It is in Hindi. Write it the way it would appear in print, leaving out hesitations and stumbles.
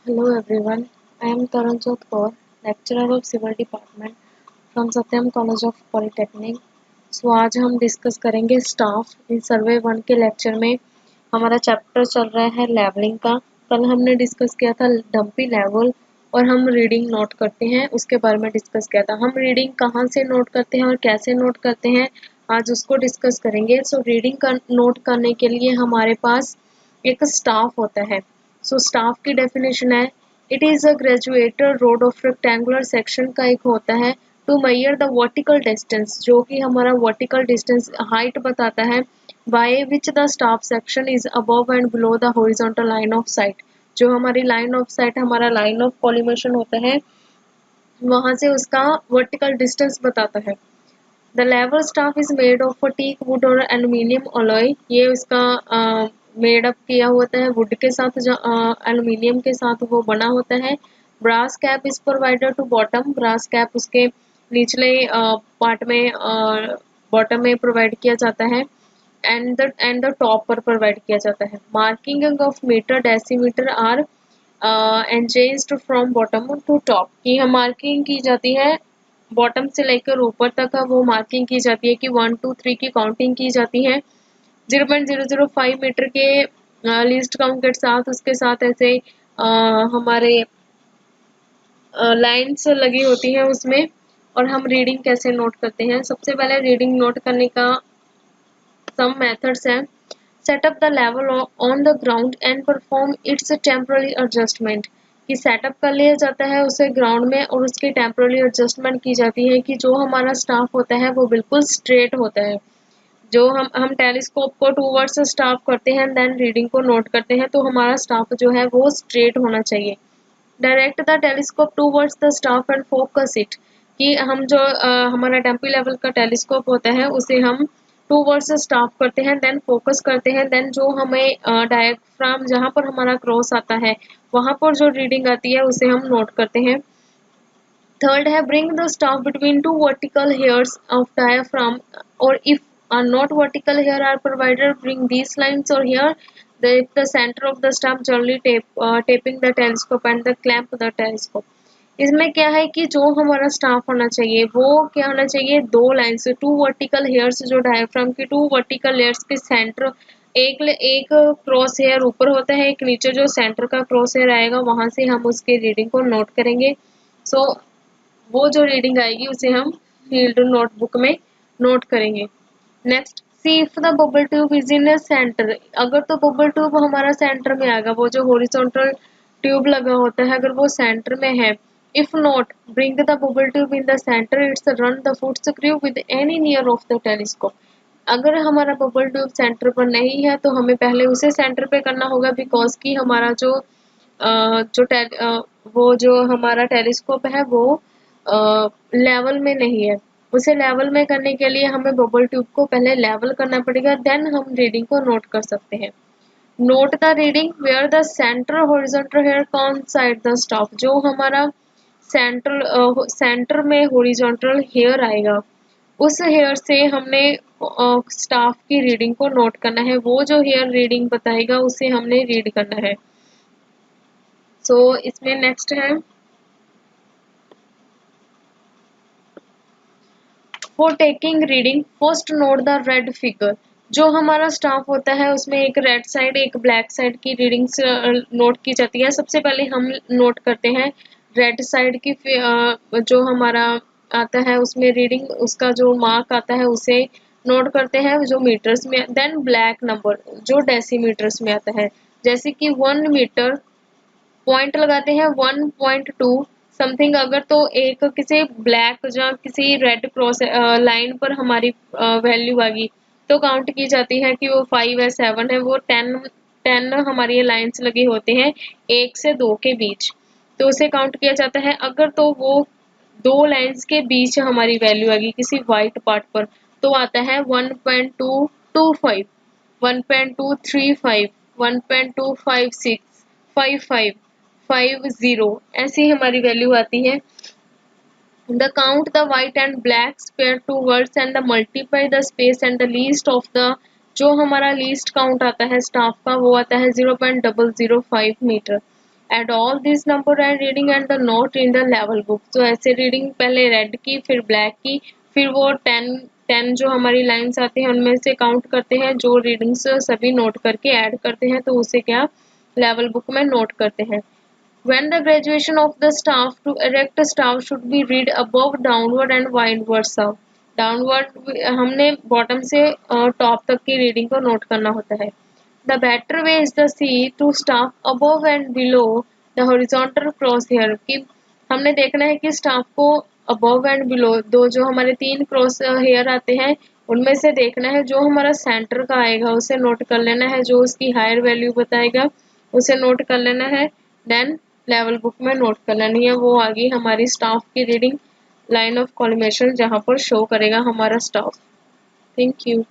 Hello everyone, I am Taranjot Kaur, lecturer of Civil Department from Satyam College of Polytechnic। आज हम डिस्कस करेंगे स्टाफ इन सर्वे 1 के लेक्चर में। हमारा चैप्टर चल रहा है लेवलिंग का। कल हमने डिस्कस किया था डंपी लेवल और हम रीडिंग नोट करते हैं उसके बारे में डिस्कस किया था। हम रीडिंग कहाँ से नोट करते हैं और कैसे नोट करते हैं आज उसको डिस्कस करेंगे। रीडिंग का नोट करने के लिए हमारे पास एक स्टाफ होता है। स्टाफ की डेफिनेशन है, it is a graduated rod of rectangular section का एक होता है to measure the vertical distance, जो कि हमारा वर्टिकल डिस्टेंस हाइट बताता है, by which the staff section is above and below the horizontal line of sight. जो हमारी लाइन ऑफ साइट हमारा लाइन ऑफ कॉलिमेशन होता है वहां से उसका वर्टिकल डिस्टेंस बताता है। The level staff is made of teak wood और एल्यूमिनियम अलॉय। ये उसका मेड अप किया होता है वुड के साथ, एल्यूमिनियम के साथ वो बना होता है। Brass cap is provided to bottom. Brass cap उसके निचले पार्ट में बॉटम में प्रोवाइड किया जाता है एंड द टॉप पर प्रोवाइड किया जाता है। Marking of metre decimetre are and changed from bottom to top. की हम मार्किंग की जाती है बॉटम से लेकर ऊपर तक का, वो मार्किंग की जाती है कि 1 2 3 की काउंटिंग की जाती है। 0.005 मीटर के लीस्ट काउंट के साथ उसके साथ ऐसे हमारे लाइन्स लगी होती हैं उसमें। और हम रीडिंग कैसे नोट करते हैं, सबसे पहले रीडिंग नोट करने का सम मेथड्स हैं। Setup the level on the ground and perform it's temporary adjustment. कि सेटअप कर लिया जाता है उसे ग्राउंड में और उसकी टेम्पररी एडजस्टमेंट की जाती है कि जो हमारा स्टाफ होता है वो बिल्कुल स्ट्रेट होता है। जो हम टेलीस्कोप को टूवर्ड्स स्टाफ करते हैं देन रीडिंग को नोट करते हैं, तो हमारा स्टाफ जो है वो स्ट्रेट होना चाहिए। Direct the telescope towards the staff and focus it. कि हम जो हमारा टेम्पी लेवल का टेलीस्कोप होता है उसे हम टूवर्ड्स स्टाफ करते हैं देन फोकस करते हैं, देन जो हमें डायफ्राम जहाँ पर हमारा क्रॉस आता है वहाँ पर जो रीडिंग आती है उसे हम नोट करते हैं। थर्ड है bring the staff between two vertical hairs of diaphragm और if not vertical hair are provided bring these lines और hair the center of the staff generally taping the telescope and the clamp the telescope। इसमें क्या है कि जो हमारा स्टाफ होना चाहिए वो क्या होना चाहिए, दो लाइन से टू वर्टिकल हेयर्स, जो डायफ्राम की टू वर्टिकल हेयर्स के सेंटर एक क्रॉस हेयर ऊपर होता है, एक नीचे जो सेंटर का क्रॉस हेयर आएगा वहां से हम उसके रीडिंग को नोट करेंगे। वो जो रीडिंग आएगी उसे हम फील्ड नोटबुक में नोट करेंगे। Next, see if the bubble tube is in A centre. अगर तो बबल ट्यूब हमारा सेंटर में आएगा, वो जो हॉरिजॉन्टल ट्यूब लगा होता है अगर वो सेंटर में है। If not bring the bubble tube in the centre, it's run the foot screw with any near of the telescope. अगर हमारा बबल ट्यूब सेंटर पर नहीं है तो हमें पहले उसे सेंटर पे करना होगा, बिकॉज कि हमारा वो जो हमारा टेलीस्कोप है वो लेवल में नहीं है। उसे लेवल में करने के लिए हमें बबल ट्यूब को पहले लेवल करना पड़ेगा, देन हम रीडिंग को नोट कर सकते हैं। Note the reading where the centre horizontal hair coincide the staff. जो हमारा सेंटर में हॉरिजॉन्टल हेयर आएगा उस हेयर से हमने स्टाफ की रीडिंग को नोट करना है। वो जो हेयर रीडिंग बताएगा उसे हमने रीड करना है। इसमें नेक्स्ट है for taking reading first note the red figure. जो हमारा स्टाफ होता है उसमें एक रेड साइड एक ब्लैक साइड की रीडिंग्स नोट की जाती है। सबसे पहले हम नोट करते हैं रेड साइड की, जो हमारा आता है उसमें रीडिंग, उसका जो मार्क आता है उसे नोट करते हैं जो मीटर्स में। देन ब्लैक नंबर जो डेसीमीटर्स में आता है, जैसे कि 1 मीटर पॉइंट लगाते हैं 1.2 समथिंग। अगर तो एक किसी ब्लैक या किसी रेड क्रॉस लाइन पर हमारी वैल्यू आ गई तो काउंट की जाती है कि वो 5 है 7 है। वो 10 हमारी लाइन्स लगी होती हैं 1 से 2 के बीच, तो उसे काउंट किया जाता है। अगर तो वो दो लाइन्स के बीच हमारी वैल्यू आ गई किसी वाइट पार्ट पर तो आता है 1.225 1.235 1.256 55 50 ऐसी हमारी वैल्यू आती है। The count the white and black spare towards and the multiply the space and the least of the. जो हमारा लीस्ट काउंट आता है स्टाफ का वो आता है 0.005 metre. Add all this number and reading and the note in the level book. तो ऐसे रीडिंग पहले रेड की, फिर ब्लैक की, फिर वो 10 जो हमारी लाइन्स आती हैं उनमें से काउंट करते हैं, जो रीडिंग्स सभी नोट करके ऐड करते हैं, तो उसे क्या लेवल बुक में नोट करते हैं। When the graduation of the staff to erect staff should be read above downward and vice versa। Downward हमने बॉटम से टॉप तक की रीडिंग को नोट करना होता है। The better way is the see to staff above and below the horizontal cross hair. कि हमने देखना है कि स्टाफ को अबव एंड बिलो दो जो हमारे 3 क्रॉस हेयर आते हैं उनमें से देखना है, जो हमारा सेंटर का आएगा उसे नोट कर लेना है, जो उसकी हायर वैल्यू बताएगा उसे नोट कर लेना है, देन लेवल बुक में नोट कर लेनी है। वो आ गई हमारी स्टाफ की रीडिंग, लाइन ऑफ कॉलिमेशन जहाँ पर शो करेगा हमारा स्टाफ। Thank you.